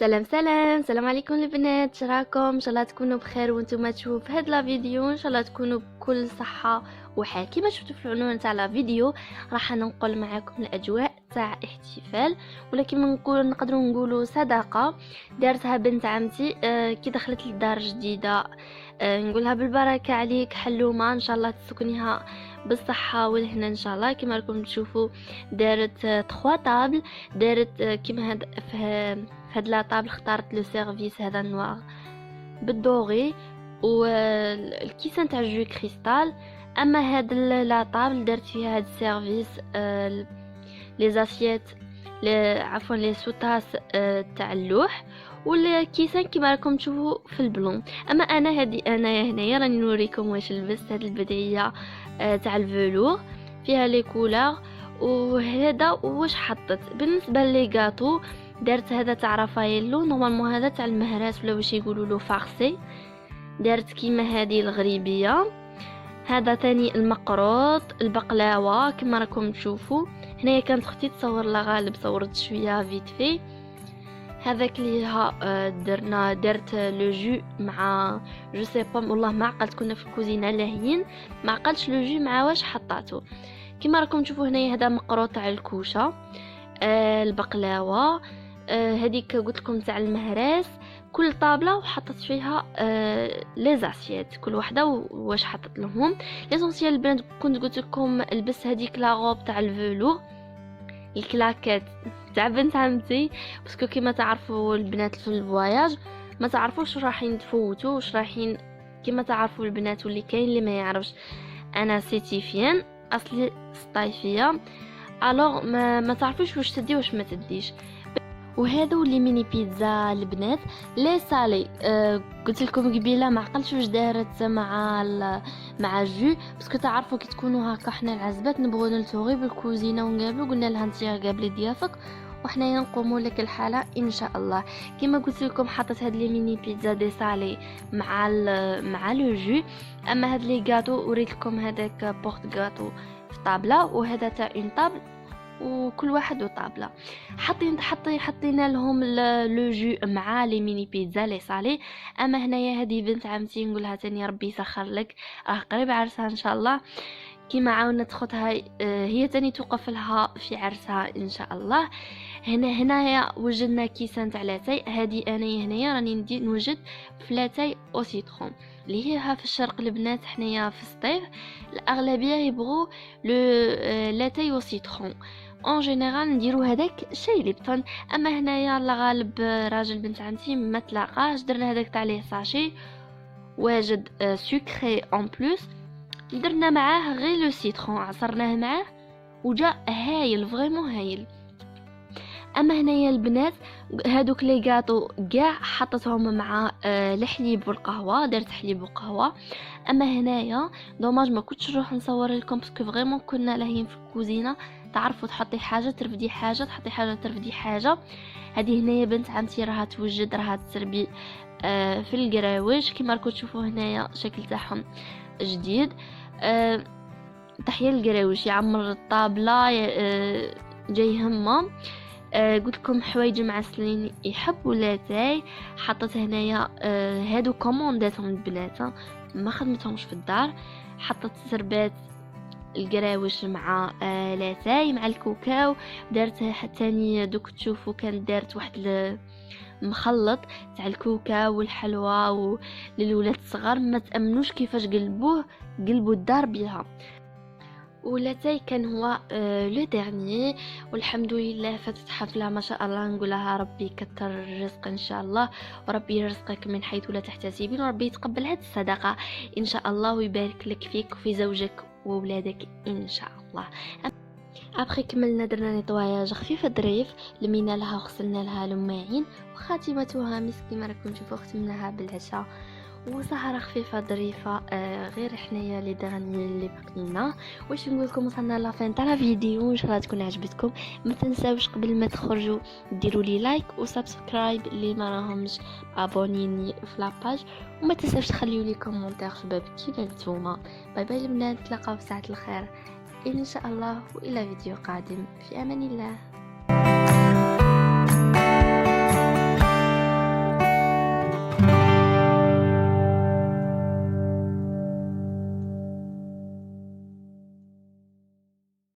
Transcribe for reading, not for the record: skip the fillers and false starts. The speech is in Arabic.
السلام عليكم البنات، شراكم ان شاء الله تكونوا بخير وانتم تشوفوا في هذا الفيديو. ان شاء الله تكونوا بكل صحه وحال. كما شفتوا في العنوان تاع الفيديو راح ننقل معكم الاجواء تاع احتفال، ولكن نقدروا نقولوا صداقه دارتها بنت عمتي كي دخلت لدار جديده. نقولها بالبركه عليك حلومه، ان شاء الله تسكنيها بالصحه والهنا ان شاء الله. كما راكم تشوفوا دارت 3 طابل، دارت كما في هاد لا طابل اختارت لو سيرفيس هذا نوار بالدوغي والكيسان تاع جو كريستال. اما هاد لا طابل دارت فيها هاد السيرفيس لي زاسييت عفوا لي سوتاس تاع اللوح والكيسان كما راكم تشوفوا في البلون. اما انا هنايا راني نوريكم واش لبست. هاد البدعيه تاع الفلور فيها لي كولور، وهذا واش حطت. بالنسبه لي غاتو دارت هذا تاع رافايلو، نورمالمون هذا تاع المهراس ولا واش يقولوا له فارسي. دارت كيما هذه الغريبيه، هذا ثاني المقروط، البقلاوه كما راكم تشوفوا. هنايا كانت اختي تصور لا غالب، صورت شويه فيت في هذاك ليها درت لو جو مع جو سي با والله ما عقلت. كنا في الكوزينه لاهيين ما عقلتش لو جو مع واش حطاتو. كما راكم تشوفوا هنايا هذا مقروط تاع الكوشه، البقلاوه هذيك قلت لكم تاع المهراس. كل طابله وحطت فيها لي زاسييت كل وحده واش حطت لهم. ليسونسيال البنات كنت قلت لكم البس هذيك لا غوب تاع الفلو الكلاكيت تاع بنت عمتي، باسكو كيما تعرفوا البنات في الفواياج ما تعرفوش رايحين تفوتوا واش رايحين. كيما تعرفوا البنات واللي كاين اللي ما يعرفش، انا سيتيفيان اصلي سطايفيه، الوغ ما تعرفوش واش تدي واش ما تديش. وهذا اللي ميني بيتزا البنات لي سالي. قلت لكم قبيله ما عقلتش واش دارت مع جو، باسكو تعرفوا كي تكونوا هكا حنا العزبات نبغوا نلتوغي بالكوزينه ونقابلوا، قلنا لها انت قابلي ضيافك وحنا نقوموا لك الحاله ان شاء الله. كما قلت لكم حطت هاد لي ميني بيتزا دي سالي مع لو جو. اما هاد لي غاتو وريت لكم هذاك بورت غاتو في طابله وهذا تاع اون طابل وكل واحد وطابله. حطينا لهم لو جو مع لي ميني بيتزا لي صالي. اما هنايا هذه بنت عمتي نقولها تاني ربي يسخر لك، راه قريب عرسها ان شاء الله. كيما عاونت خوتها هي تاني توقف لها في عرسها ان شاء الله. هنايا وجدنا كيسان تاع لاتاي. هذه انايا هنايا راني ندي نوجد فلاتاي او سيترون اللي هي في الشرق البنات. حنايا في الصيف الاغلبيه يبغوا لو لاتاي او سيترون، اون جينيرال نديرو هذاك الشاي ليبتون. اما هنايا الله غالب راجل بنت عمتي ما تلاقاش، درنا هذاك تاع ليه ساشي واجد سكري اون بلوس، درنا معاه غير لو سيترون عصرناه معاه وجا هايل فريمون هايل. اما هنايا البنات هادوك لي غاتو كاع حطتهم مع الحليب والقهوه، درت حليب وقهوه. اما هنايا دوماج ما كنتش نروح نصور لكم باسكو فريمون كنا لاهين في الكوزينه. تعرفوا تحطي حاجه ترفدي حاجه، تحطي حاجه ترفدي حاجه. هذه هنايا بنت عمتي راها توجد، راها تسربي في القراويش. كما راكم تشوفوا هنايا شكل تاعهم جديد. تحية القراويش يعمر الطابله جاي همه. قلت لكم حوايج معسلين يحبوا لاتاي. حطت هنايا هادو كومونداتهم البنات ما خدمتهمش في الدار. حطت سربات القراوش مع لاتاي مع الكوكاو. دارت حتى دوك تشوفوا كان دارت واحد مخلط تاع الكوكاو والحلوى للولاد الصغار ما تامنوش كيفاش قلبوا الدار بها. ولاتاي كان هو لو ديرني والحمد لله فاتت حفله ما شاء الله. نقولها ربي يكثر الرزق ان شاء الله، وربي يرزقك من حيث لا تحتسبين، وربي يتقبل هذه الصدقه ان شاء الله ويبارك لك فيك وفي زوجك وولادك ان شاء الله. ابخي كملنا درنا نيطواياج خفيف ظريف، لمينا لها وغسلنا لها الماعين وخاتمتها مسك كما راكم تشوفوا ختمناها بالعشاء وسهرة خفيفة ظريفة. غير حنايا لي دغني اللي بقينا. واش نقول لكم وصلنا لافين تاع الفيديو، ان شاء الله تكون عجبتكم. ما تنساوش قبل ما تخرجوا ديروا لي لايك وسبسكرايب اللي ما راهمش ابونيني في لاباج، وما تنساوش تخليوا لي كومونتير شباب كيما نتوما. باي باي البنات، نتلاقاو في ساعه الخير ان شاء الله والى فيديو قادم. في امان الله.